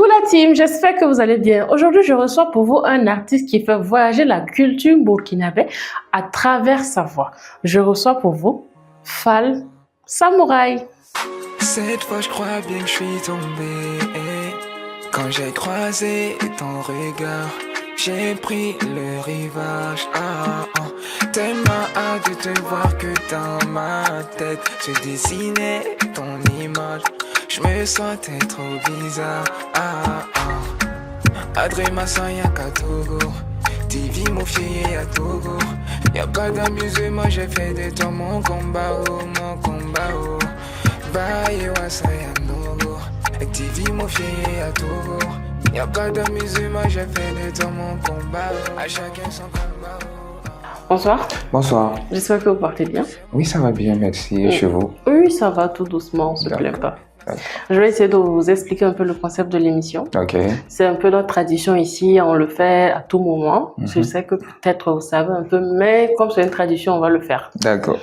Coucou la team, j'espère que vous allez bien. Aujourd'hui, je reçois pour vous un artiste qui fait voyager la culture burkinabé à travers sa voix. Je reçois pour vous Fall Samouraï. Cette fois, je crois bien que je suis tombé. Quand j'ai croisé ton regard, j'ai pris le rivage. Tellement hâte de te voir que dans ma tête se dessinait ton image. Je me sentais trop bizarre. Adrima Sanyaka Togo, TV Mofié à Togo. Y'a pas d'amusement, j'ai fait de toi mon combat, mon combat. Bye, Wasaya Nogo, TV Mofié à Togo. Y'a pas d'amusement, j'ai fait de toi mon combat. À chacun son combat. Bonsoir. Bonsoir. J'espère que vous portez bien. Oui, ça va bien, merci. Et chez vous? Oui, ça va tout doucement, on se plaint pas. Je vais essayer de vous expliquer un peu le concept de l'émission. Ok. C'est un peu notre tradition ici, on le fait à tout moment. Je sais que peut-être vous savez un peu, mais comme c'est une tradition, on va le faire. D'accord.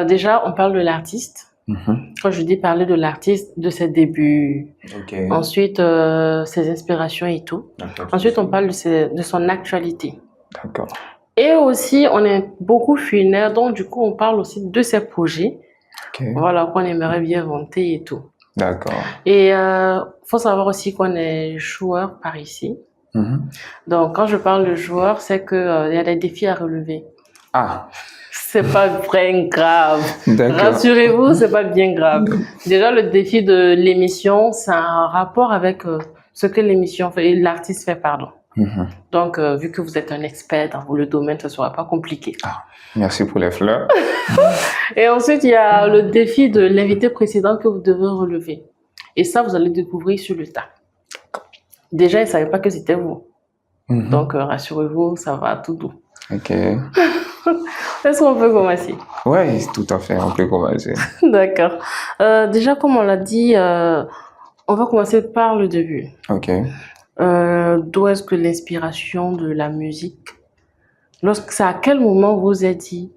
Déjà, on parle de l'artiste. Quand je dis parler de l'artiste, de ses débuts. Ok. Ensuite, ses inspirations et tout. Ensuite, on parle de son actualité. D'accord. Et aussi, on est beaucoup funèbre, donc du coup, on parle aussi de ses projets. Ok. Voilà, qu'on aimerait bien vanter et tout. D'accord. Et faut savoir aussi qu'on est joueur par ici. Donc, quand je parle de joueur, c'est que y a des défis à relever. Ah. C'est pas bien grave. D'accord. Rassurez-vous, c'est pas bien grave. Déjà, le défi de l'émission, c'est un rapport avec ce que l'émission fait, et l'artiste fait, pardon. Donc, vu que vous êtes un expert dans le domaine, ça sera pas compliqué. Ah. Merci pour les fleurs. Et ensuite, il y a le défi de l'invité précédent que vous devez relever. Et ça, vous allez découvrir sur le tas. Déjà, ils ne savaient pas que c'était vous. Donc, rassurez-vous, ça va tout doux. Ok. Est-ce qu'on peut commencer? Oui, tout à fait, on peut commencer. D'accord. Déjà, comme on l'a dit, on va commencer par le début. Ok. D'où est-ce que l'inspiration de la musique, c'est à quel moment vous vous êtes dit,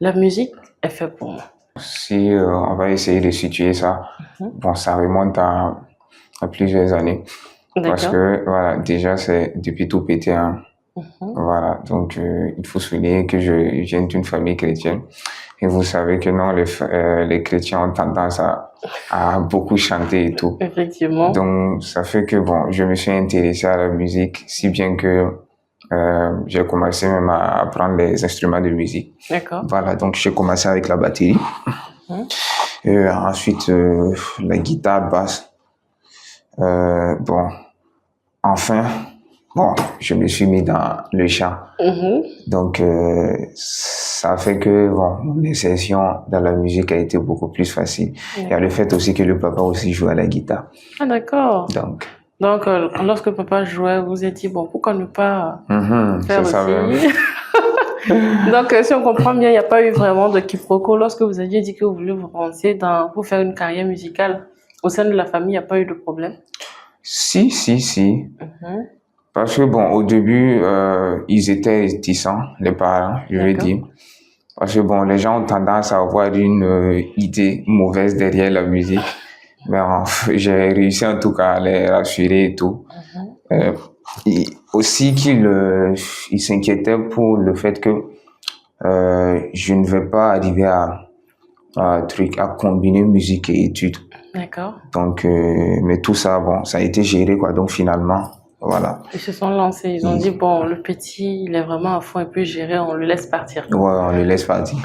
la musique est faite pour moi? Si on va essayer de situer ça, bon, ça remonte à plusieurs années. Parce que, voilà, déjà, c'est depuis tout petit, hein. Voilà, donc il faut souligner que je viens d'une famille chrétienne. Et vous savez que non, les chrétiens ont tendance à beaucoup chanter et tout. Effectivement. Donc, ça fait que, bon, je me suis intéressé à la musique, si bien que j'ai commencé même à apprendre les instruments de musique. D'accord. Voilà, donc j'ai commencé avec la batterie. Et ensuite, la guitare basse. Bon, enfin, bon, je me suis mis dans le chant. Donc, ça fait que, bon, mon insertion dans la musique a été beaucoup plus facile. Il y a le fait aussi que le papa aussi joue à la guitare. Ah, d'accord. Donc, lorsque papa jouait, vous vous êtes dit, bon, pourquoi ne pas faire aussi ça même. Donc, si on comprend bien, il n'y a pas eu vraiment de quiproquo. Lorsque vous aviez dit que vous vouliez vous lancer pour faire une carrière musicale, au sein de la famille, il n'y a pas eu de problème? Si. Parce que, bon, au début, ils étaient réticents, les parents, je veux dire. Parce que, bon, les gens ont tendance à avoir une idée mauvaise derrière la musique. Mais j'ai réussi en tout cas à les rassurer et tout. Et aussi qu'ils s'inquiétaient pour le fait que je ne vais pas arriver à combiner musique et études. D'accord. Donc, mais tout ça, bon, ça a été géré, quoi. Donc, finalement, voilà. Ils se sont lancés. Ils ont dit, bon, le petit, il est vraiment à fond et puis géré, on le laisse partir. Ouais, on le laisse partir.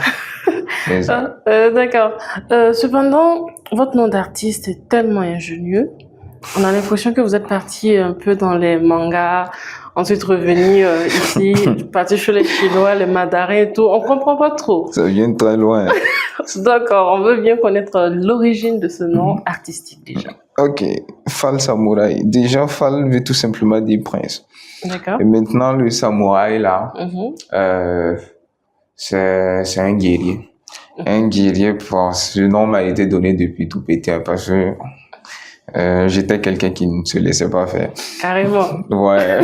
D'accord. Cependant, votre nom d'artiste est tellement ingénieux. On a l'impression que vous êtes parti un peu dans les mangas, ensuite revenu ici, parti chez les Chinois, les mandarins et tout. On comprend pas trop. Ça vient très loin. D'accord, on veut bien connaître l'origine de ce nom artistique déjà. Ok, Fall Samouraï. Déjà, Fall veut tout simplement dire prince. D'accord. Et maintenant, le samouraï, là, c'est un guerrier. Un guerrier, ce nom m'a été donné depuis tout petit, parce que j'étais quelqu'un qui ne se laissait pas faire. Carrément. Ouais.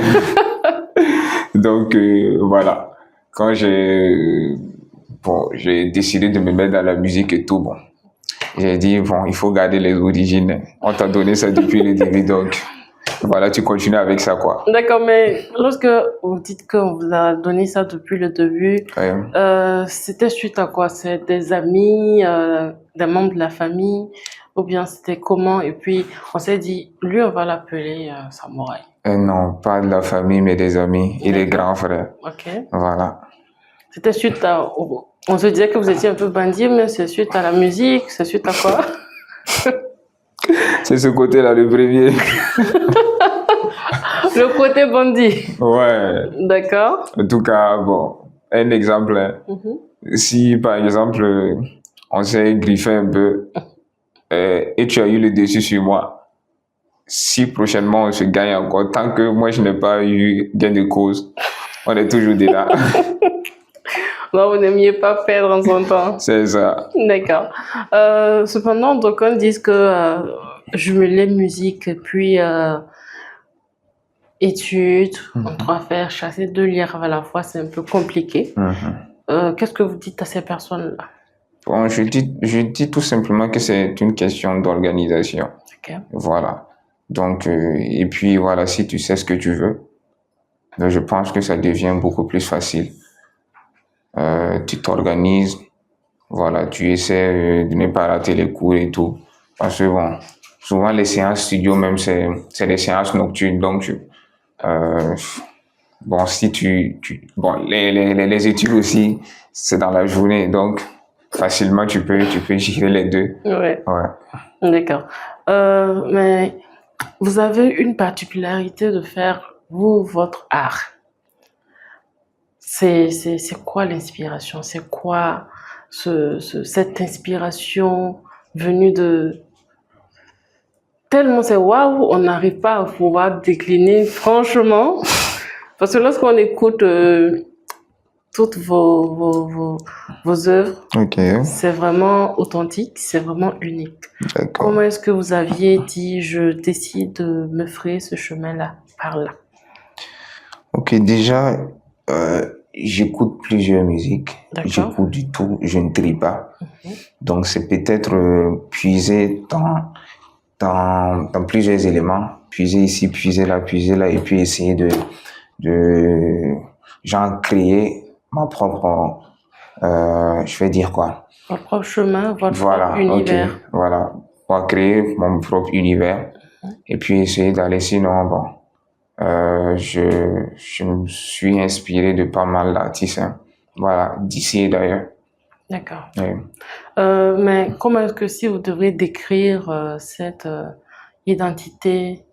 Donc, voilà. Quand j'ai décidé de me mettre dans la musique et tout, bon, j'ai dit, bon, il faut garder les origines. On t'a donné ça depuis le début, donc voilà, tu continues avec ça, quoi. D'accord, mais lorsque vous dites qu'on vous a donné ça depuis le début, c'était suite à quoi? C'est des amis, des membres de la famille, ou bien c'était comment? Et puis, on s'est dit, lui, on va l'appeler Samouraï. Non, pas de la famille, mais des amis et des grands frères. Ok. Voilà. C'était suite à... On se disait que vous étiez un peu bandit, mais c'est suite à la musique, c'est suite à quoi? C'est ce côté-là, le premier. Le côté bandit. Ouais. D'accord. En tout cas, bon, un exemple. Hein. Si, par exemple, on s'est griffé un peu et tu as eu le dessus sur moi, si prochainement on se gagne encore, tant que moi je n'ai pas eu gain de cause, on est toujours là. Non, vous n'aimiez pas perdre en son temps. C'est ça. D'accord. Cependant, d'aucuns disent que jumeler musique puis études, on doit faire chasser deux lièvres à la fois, c'est un peu compliqué. Qu'est-ce que vous dites à ces personnes-là? Bon, je dis tout simplement que c'est une question d'organisation. Okay. Voilà. Donc, et puis voilà, si tu sais ce que tu veux, donc je pense que ça devient beaucoup plus facile. Tu t'organises, voilà, tu essaies de ne pas rater les cours et tout. Parce que bon, souvent les séances studio même, c'est des séances nocturnes. Donc, bon, si bon, les études aussi, c'est dans la journée. Donc, facilement, tu peux gérer les deux. Ouais. Ouais. D'accord. Mais vous avez une particularité de faire, vous, votre art. C'est quoi l'inspiration? C'est quoi cette inspiration venue de... Tellement c'est waouh, on n'arrive pas à pouvoir décliner franchement. Parce que lorsqu'on écoute toutes vos œuvres, c'est vraiment authentique, c'est vraiment unique. Comment est-ce que vous aviez dit, je décide de me frayer ce chemin-là, par là? Ok, déjà, j'écoute plusieurs musiques, j'écoute du tout, je ne trie pas. Donc c'est peut-être puiser dans plusieurs éléments, puiser ici, puiser là, et puis essayer de genre créer ma propre, je vais dire quoi? Votre propre chemin, votre propre univers. Okay, voilà, on va créer mon propre univers et puis essayer d'aller, sinon, bon, je me suis inspiré de pas mal d'artistes, hein. Voilà, d'ici d'ailleurs. D'accord. Mais comment est-ce que si vous devriez décrire cette identité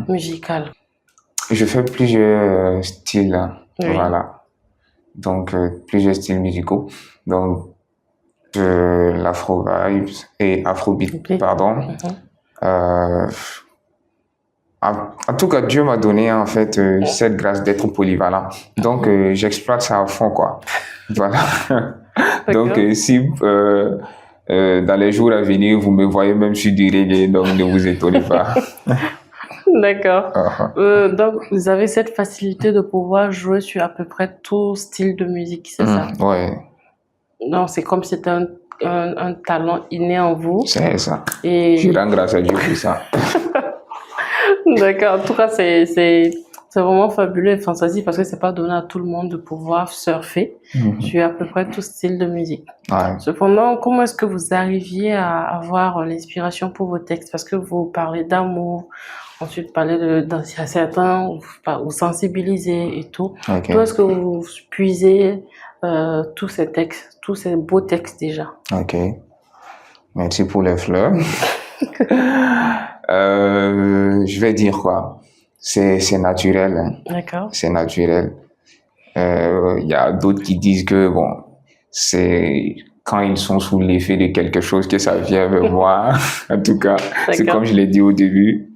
musicale? Je fais plusieurs styles, hein. Voilà. Donc, plusieurs styles musicaux. Donc, de l'afro-vibes et afrobeat, pardon. En tout cas, Dieu m'a donné en fait cette grâce d'être polyvalent. Donc, j'exploite ça à fond, quoi. Voilà. Donc, si dans les jours à venir, vous me voyez même sur du reggae, donc ne vous étonnez pas. D'accord. Donc, vous avez cette facilité de pouvoir jouer sur à peu près tout style de musique, c'est ça? Ouais. Non, c'est comme si c'était un talent inné en vous. C'est ça. Et... je rends grâce à Dieu pour ça. D'accord. En tout cas, c'est vraiment fabuleux et fantastique parce que c'est pas donné à tout le monde de pouvoir surfer sur à peu près tout style de musique. Ouais. Cependant, comment est-ce que vous arriviez à avoir l'inspiration pour vos textes? Parce que vous parlez d'amour, ensuite parlez d'un certains, vous sensibilisez et tout. D'où est-ce que vous puisez tous ces textes, tous ces beaux textes déjà? Ok. Merci pour les fleurs. Je vais dire quoi? C'est naturel. Hein. D'accord. C'est naturel. Y a d'autres qui disent que bon, c'est quand ils sont sous l'effet de quelque chose que ça vient vers moi. En tout cas, c'est comme je l'ai dit au début,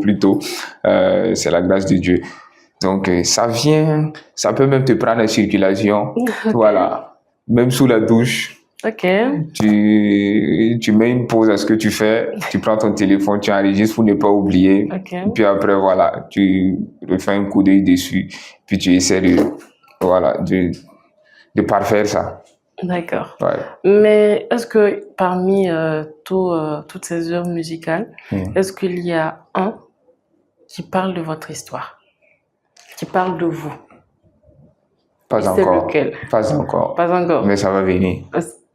plutôt, c'est la grâce de Dieu. Donc ça vient, ça peut même te prendre en circulation. Voilà, même sous la douche. Ok. Tu mets une pause à ce que tu fais, tu prends ton téléphone, tu enregistres pour ne pas oublier. Et puis après, voilà, tu refais un coup d'œil dessus, puis tu essaies de parfaire ça. D'accord. Ouais. Mais est-ce que parmi toutes ces œuvres musicales, est-ce qu'il y a un qui parle de votre histoire, qui parle de vous. Pas C'est encore. lequel? Pas encore. Pas encore. Mais ça va venir.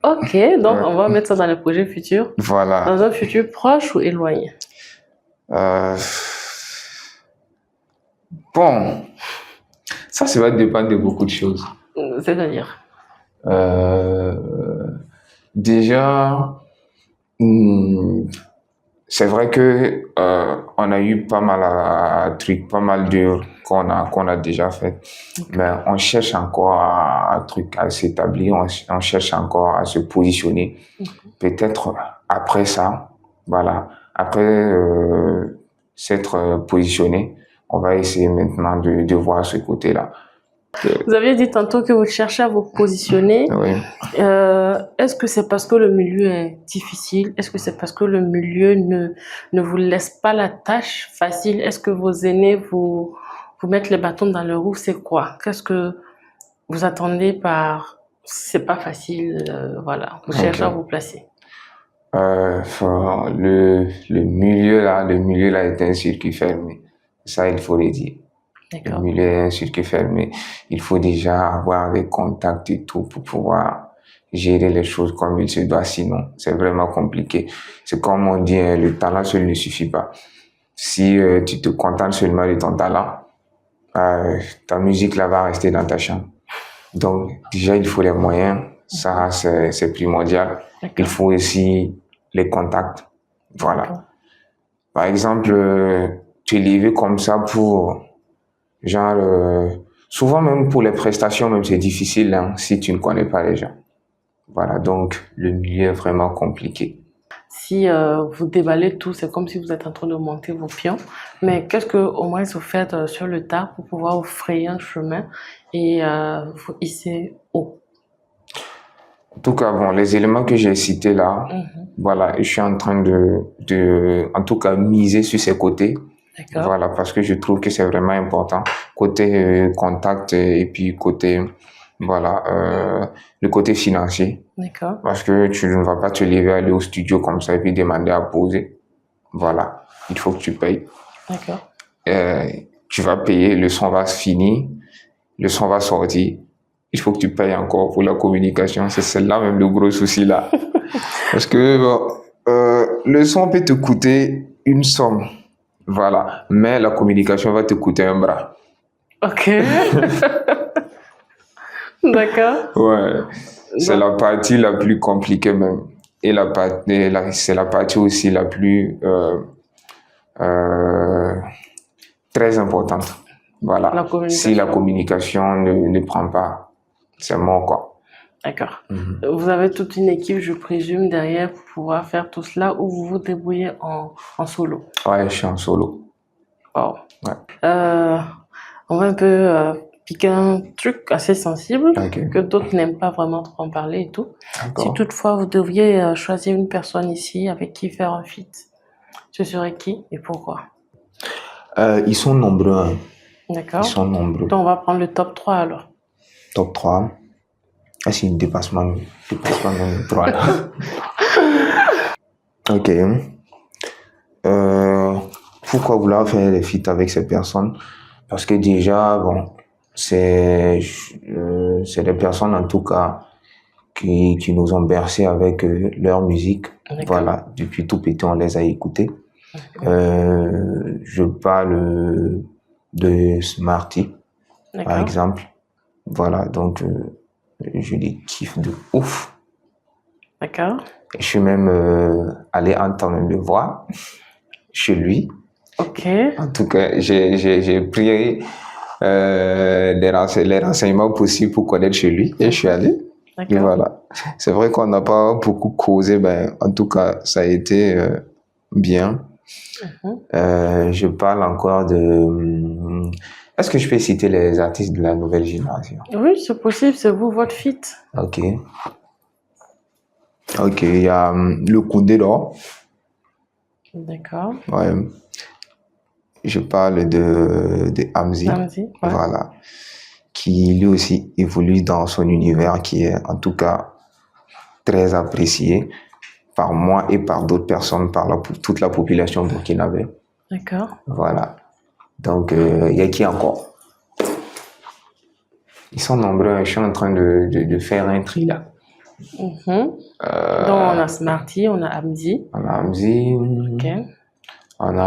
Ok, donc on va mettre ça dans les projets futurs. Voilà. Dans un futur proche ou éloigné? Bon, ça va dépendre de beaucoup de choses. C'est-à-dire? Déjà, c'est vrai que on a eu pas mal de trucs, pas mal d'heures qu'on a déjà fait, mais on cherche encore à s'établir, on cherche encore à se positionner. Peut-être après ça, voilà, après s'être positionné, on va essayer maintenant de voir ce côté-là. Vous aviez dit tantôt que vous cherchez à vous positionner. Oui. Est-ce que c'est parce que le milieu est difficile? Est-ce que c'est parce que le milieu ne vous laisse pas la tâche facile? Est-ce que vos aînés vous mettent les bâtons dans le roue? C'est quoi? Qu'est-ce que vous attendez par c'est pas facile? Voilà, vous cherchez à vous placer. Le milieu là est un circuit fermé. Ça, il faut le dire. Le milieu est un circuit fermé. Il faut déjà avoir des contacts et tout pour pouvoir gérer les choses comme il se doit. Sinon, c'est vraiment compliqué. C'est comme on dit, le talent seul ne suffit pas. Si tu te contentes seulement de ton talent, ta musique là va rester dans ta chambre. Donc, déjà, il faut les moyens. Ça, c'est primordial. Il faut aussi les contacts. Voilà. Par exemple, tu es livré comme ça pour, genre, souvent même pour les prestations, même c'est difficile hein, si tu ne connais pas les gens. Voilà, donc le milieu est vraiment compliqué. Si vous déballez tout, c'est comme si vous êtes en train de monter vos pions. Mais qu'est-ce que au moins vous faites sur le tas pour pouvoir vous frayer un chemin et vous hisser haut? En tout cas, bon, les éléments que j'ai cités là, voilà, je suis en train en tout cas, miser sur ces côtés. Voilà, parce que je trouve que c'est vraiment important. Côté contact et puis côté, voilà, le côté financier. D'accord. Parce que tu ne vas pas te lever, aller au studio comme ça et puis demander à poser. Voilà, il faut que tu payes. D'accord. Tu vas payer, le son va se finir, le son va sortir. Il faut que tu payes encore pour la communication. C'est celle-là même le gros souci là. Parce que le son peut te coûter une somme. Voilà. Mais la communication va te coûter un bras. Ok. D'accord. Ouais. C'est la partie la plus compliquée même. Et c'est la partie aussi la plus très importante. Voilà. Si la communication ne prend pas, c'est mort quoi. D'accord. Vous avez toute une équipe, je présume, derrière pour pouvoir faire tout cela ou vous vous débrouillez en solo? Ouais, je suis en solo. Wow. Ouais. On va un peu piquer un truc assez sensible que d'autres n'aiment pas vraiment trop en parler et tout. Si toutefois vous deviez choisir une personne ici avec qui faire un feat, ce serait qui et pourquoi? Ils sont nombreux. Hein. D'accord. Ils sont nombreux. Donc on va prendre le top 3 alors. Top 3. Ah, c'est une dépassement même 3 là. Ok. Pourquoi vouloir faire les feats avec ces personnes? Parce que déjà, bon, c'est des personnes en tout cas qui nous ont bercés avec leur musique. Voilà, depuis tout petit, on les a écoutés. Je parle de Smarty, par exemple. Voilà, donc je les kiffe de ouf. D'accord. Je suis même allé entendre le voir chez lui. Ok. En tout cas, j'ai pris les renseignements possibles pour connaître chez lui et je suis allé. Et voilà. C'est vrai qu'on n'a pas beaucoup causé, mais en tout cas, ça a été bien. Je parle encore de... Est-ce que je peux citer les artistes de la nouvelle génération? Oui, c'est possible, c'est vous, votre feat. Ok. Ok, il y a le Koundé d'or. D'accord. Ouais. Je parle de Hamzy. Hamzy, ouais. Voilà. Qui lui aussi évolue dans son univers qui est en tout cas très apprécié par moi et par d'autres personnes, par toute la population burkinabé. D'accord. Voilà. Donc, il y a qui encore? Ils sont nombreux. Je suis en train de faire un tri là. Donc, on a Smarty, on a Hamdi. On a Hamzi. Ok. On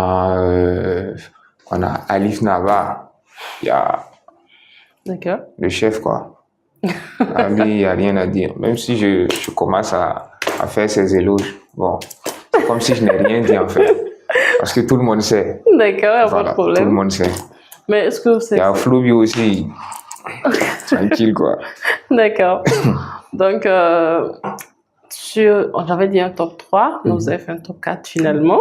a Alif Nava. Il y a D'accord. le chef, quoi. Lui, il n'y a rien à dire. Même si je commence à faire ses éloges, bon, c'est comme si je n'ai rien dit en fait. Parce que tout le monde sait. D'accord, il n'y a pas de Voilà, tout le problème. monde sait. Mais est-ce que Il c'est... y a Floby aussi. Tranquille, quoi. D'accord. Donc, j'avais dit un top 3, mais vous avez fait un top 4 finalement.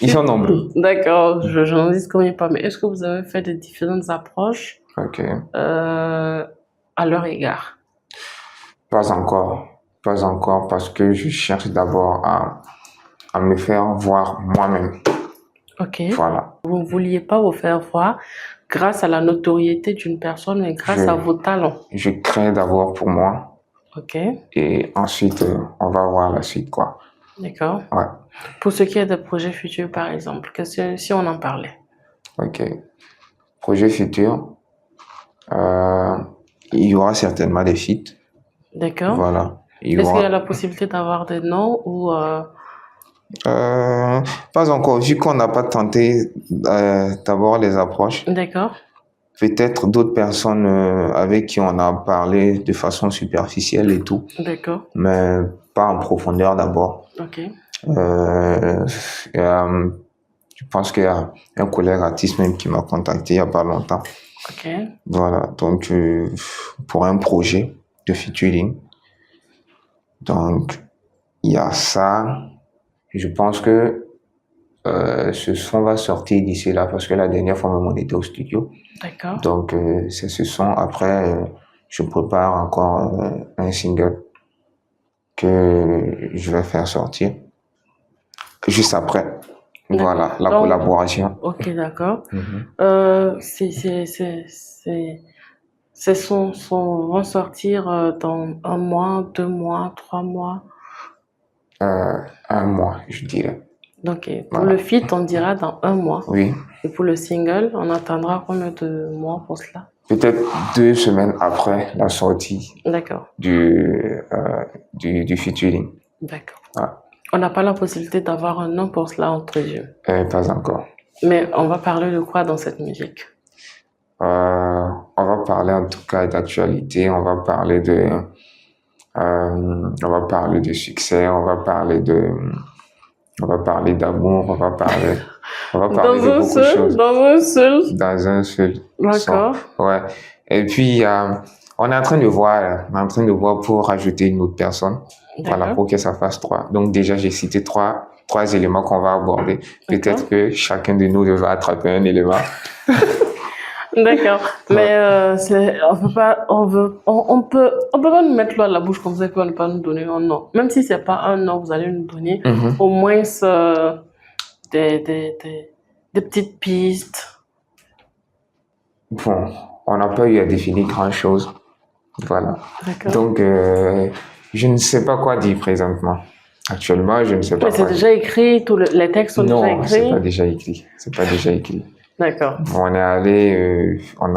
Ils sont nombreux. D'accord, je n'en dis combien pas, mais est-ce que vous avez fait de différentes approches Ok. à leur égard? Pas encore. Pas encore parce que je cherche d'abord à me faire voir moi-même. Ok. Voilà. Vous ne vouliez pas vous faire voir grâce à la notoriété d'une personne, mais grâce à vos talents. Je crée d'abord pour moi. Ok. Et ensuite, on va voir la suite, quoi. D'accord. Ouais. Pour ce qui est des projets futurs, par exemple, si on en parlait. Ok. Projet futur. Il y aura certainement des feats. D'accord. Voilà. Est-ce qu'il y a la possibilité d'avoir des noms ou... Pas encore, vu qu'on n'a pas tenté d'avoir les approches. D'accord. Peut-être d'autres personnes avec qui on a parlé de façon superficielle et tout. D'accord. Mais pas en profondeur d'abord. Ok. Je pense qu'il y a un collègue artiste même qui m'a contacté il n'y a pas longtemps. Ok. Voilà, donc pour un projet de featuring. Donc, il y a ça. Je pense que ce son va sortir d'ici là parce que la dernière fois, on était au studio. D'accord. Donc, c'est ce son. Après, je prépare encore un single que je vais faire sortir. Juste après. Voilà, la collaboration. Ok, d'accord. Ces sons vont sortir dans 1 mois, 2 mois, 3 mois. 1 mois, je dirais. Donc, pour le feat, on dira dans 1 mois. Oui. Et pour le single, on attendra combien de mois pour cela? Peut-être 2 semaines après la sortie. D'accord. Du featuring. D'accord. Ah. On n'a pas la possibilité d'avoir un nom pour cela entre yeux. Pas encore. Mais on va parler de quoi dans cette musique? On va parler en tout cas d'actualité, on va parler de succès, on va parler d'amour, on va parler de beaucoup de choses. Dans un seul. D'accord. Son. Ouais. Et puis, on est en train de voir pour rajouter une autre personne. Voilà, pour que ça fasse 3. Donc déjà, j'ai cité trois éléments qu'on va aborder. Peut-être que chacun de nous devra attraper un élément. D'accord. Mais on peut pas nous mettre l'eau à la bouche comme ça qu'on ne peut pas nous donner un nom. Même si c'est pas un nom, vous allez nous donner au moins des petites pistes. Bon, on n'a pas eu à définir grand-chose. Voilà. D'accord. Donc, je ne sais pas quoi dire présentement. Actuellement, je ne sais pas. Mais c'est déjà écrit, les textes sont déjà écrits? Non, c'est pas déjà écrit. C'est pas déjà écrit. D'accord. On est allé, on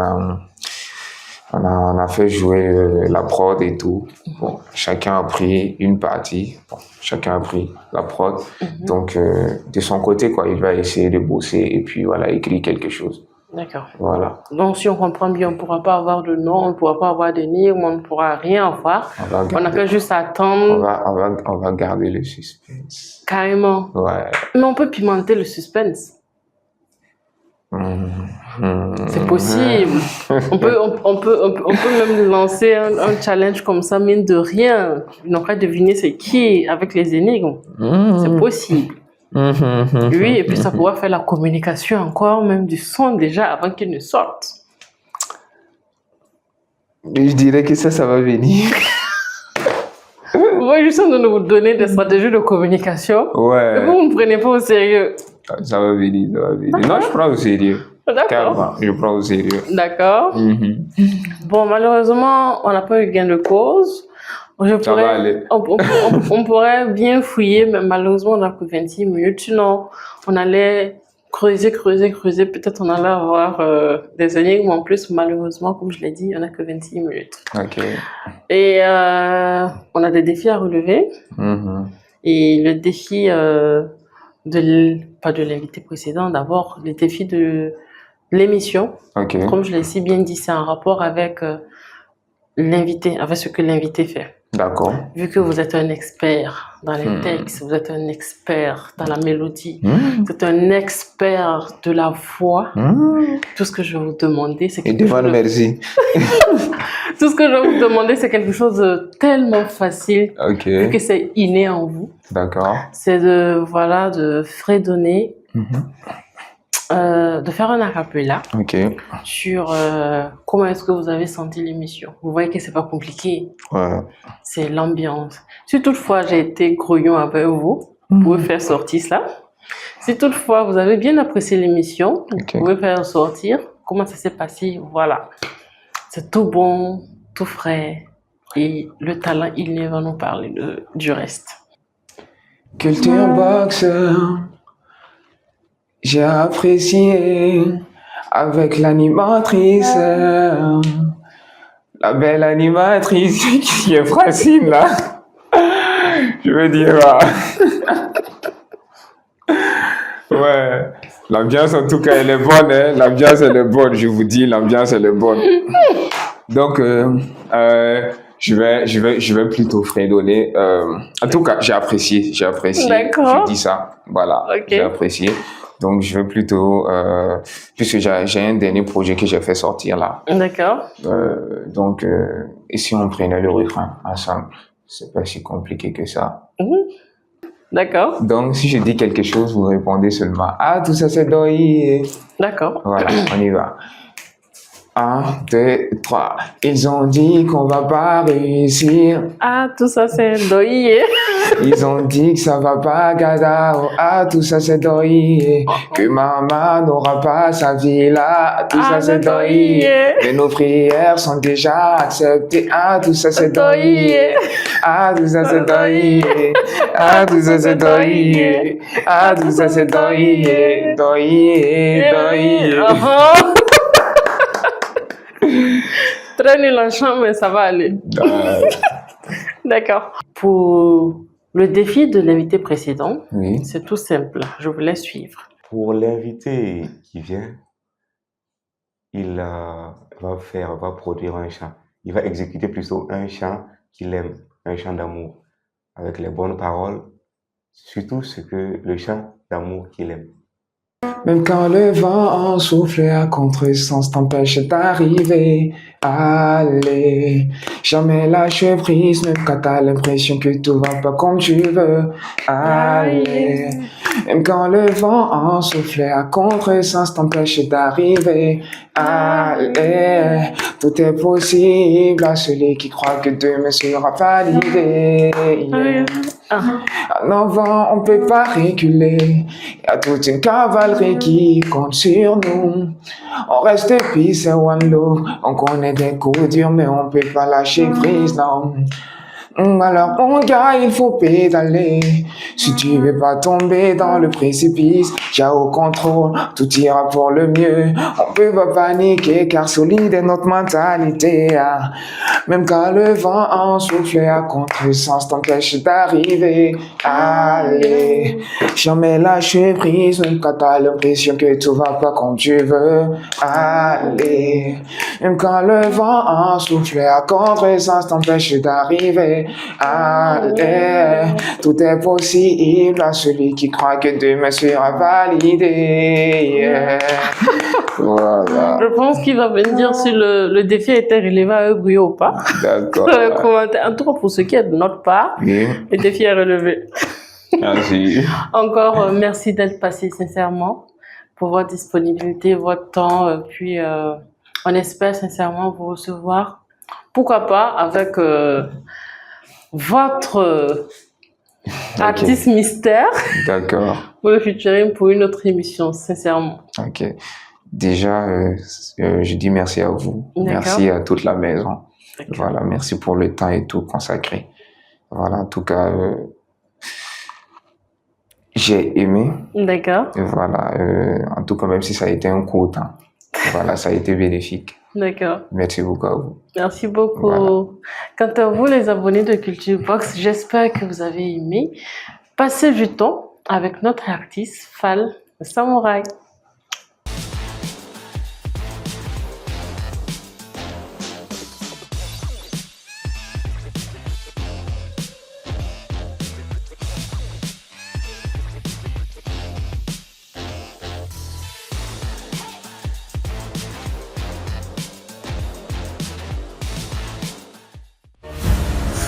a fait jouer la prod et tout. Bon, chacun a pris une partie. Bon, chacun a pris la prod. Donc, de son côté, quoi, il va essayer de bosser et puis voilà, écrire quelque chose. D'accord. Voilà. Donc, si on comprend bien, on ne pourra pas avoir de nom, on ne pourra pas avoir d'énigme, on ne pourra rien avoir. On n'a qu'à juste attendre. On va garder le suspense. Carrément. Ouais. Mais on peut pimenter le suspense. C'est possible. On peut même lancer un challenge comme ça, mine de rien. Ils n'ont qu'à deviner c'est qui avec les énigmes. C'est possible. Oui, et puis ça pourra faire la communication encore, même du son déjà avant qu'il ne sorte. Je dirais que ça va venir. Vous voyez juste de nous donner des stratégies de communication. Ouais. Et vous ne me prenez pas au sérieux. Ça va venir, ça va venir. Non, je prends au sérieux. D'accord. Carrément, je prends au sérieux. D'accord. Bon, malheureusement, on n'a pas eu gain de cause. Ça va aller. On pourrait bien fouiller, mais malheureusement, on n'a que 26 minutes. Sinon, on allait creuser. Peut-être on allait avoir des énigmes en plus. Malheureusement, comme je l'ai dit, il n'y en a que 26 minutes. Ok. Et on a des défis à relever. Mhm. Et le défi pas de l'invité précédent, d'abord, le défi de l'émission. Ok. Comme je l'ai si bien dit, c'est en rapport avec l'invité, avec ce que l'invité fait. D'accord. Vu que vous êtes un expert dans les textes, vous êtes un expert dans la mélodie, vous êtes un expert de la voix, tout ce que je vais vous demander, c'est Et demande merci. Tout ce que je vais vous demander, c'est quelque chose de tellement facile, Ok. vu que c'est inné en vous. D'accord. C'est de fredonner, de faire un acapella Ok. sur comment est-ce que vous avez senti l'émission. Vous voyez que c'est pas compliqué. Ouais. C'est l'ambiance. Si toutefois j'ai été grouillon avec vous, vous pouvez faire sortir ça. Si toutefois vous avez bien apprécié l'émission, vous pouvez faire sortir comment ça s'est passé. Voilà. C'est tout bon, tout frais. Et le talent, il va nous parler du reste. Culture Boxer, j'ai apprécié avec l'animatrice, la belle animatrice qui est Francine là. Je veux dire, ouais, l'ambiance en tout cas elle est bonne, hein? L'ambiance elle est bonne, je vous dis, l'ambiance elle est bonne. Donc, je vais plutôt fredonner. En tout cas, j'ai apprécié. D'accord. Je dis ça, voilà, Ok. j'ai apprécié. Donc, je vais plutôt, puisque j'ai un dernier projet que j'ai fait sortir là. D'accord. Donc, et si on prenait le refrain ensemble, c'est pas si compliqué que ça. D'accord. Donc, si je dis quelque chose, vous répondez seulement « Ah, tout ça c'est doy ». D'accord. Voilà, on y va. 1, 2, 3. Ils ont dit qu'on va pas réussir. Ah, tout ça c'est doyé. Ils ont dit que ça va pas, Gadao. Ah, tout ça c'est doyé. Que maman n'aura pas sa vie là. Tout ça c'est doyé. Mais nos prières sont déjà acceptées. Ah, tout ça c'est doyé. Ah, tout ça c'est doyé. Ah, tout ça c'est doyé. Ah, tout ça c'est doyé. Doyé. Très nul en chant, mais ça va aller. D'accord. Pour le défi de l'invité précédent, Oui. c'est tout simple. Je vous laisse suivre. Pour l'invité qui vient, il va produire un chant. Il va exécuter plutôt un chant qu'il aime, un chant d'amour, avec les bonnes paroles, surtout le chant d'amour qu'il aime. Même quand le vent souffle à contresens t'empêche d'arriver, allez, jamais lâche prise, même quand t'as l'impression que tout va pas comme tu veux, allez. Même quand le vent souffle à contresens t'empêche d'arriver, allez. Tout est possible à celui qui croit que demain sera validé. Yeah. En avant, on peut pas reculer. Y a toute une cavalerie qui compte sur nous. On reste peace et one love. On connaît des coups durs, mais on peut pas lâcher prise, non. Alors mon gars, il faut pédaler. Si tu veux pas tomber dans le précipice, j'ai au contrôle, tout ira pour le mieux. On peut pas paniquer car solide est notre mentalité. Même quand le vent souffle à contresens t'empêche d'arriver, allez. Jamais lâche prise, même quand t'as l'impression que tout va pas comme tu veux, allez. Même quand le vent souffle à contresens t'empêche d'arriver, allez, tout est possible à celui qui croit que demain sera validé. Yeah. Voilà. Je pense qu'il va venir si le défi a été relevé à eux, ou pas. D'accord. En tout cas, pour ce qui est de notre part, Oui. le défi est relevé. Merci. Encore, merci d'être passé sincèrement pour votre disponibilité, votre temps. Puis, on espère sincèrement vous recevoir. Pourquoi pas avec votre artiste mystère D'accord. pour le featuring pour une autre émission, sincèrement. Ok. Déjà, je dis merci à vous. D'accord. Merci à toute la maison. Okay. Voilà, merci pour le temps et tout consacré. Voilà, en tout cas, j'ai aimé. D'accord. Et voilà, en tout cas, même si ça a été un court temps. Voilà, ça a été bénéfique. D'accord. Merci beaucoup à vous. Merci beaucoup. Voilà. Quant à vous, les abonnés de Culture Box, j'espère que vous avez aimé. Passez du temps avec notre artiste Fall le Samouraï.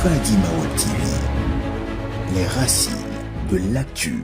Fadi Mao TV, les racines de l'actu.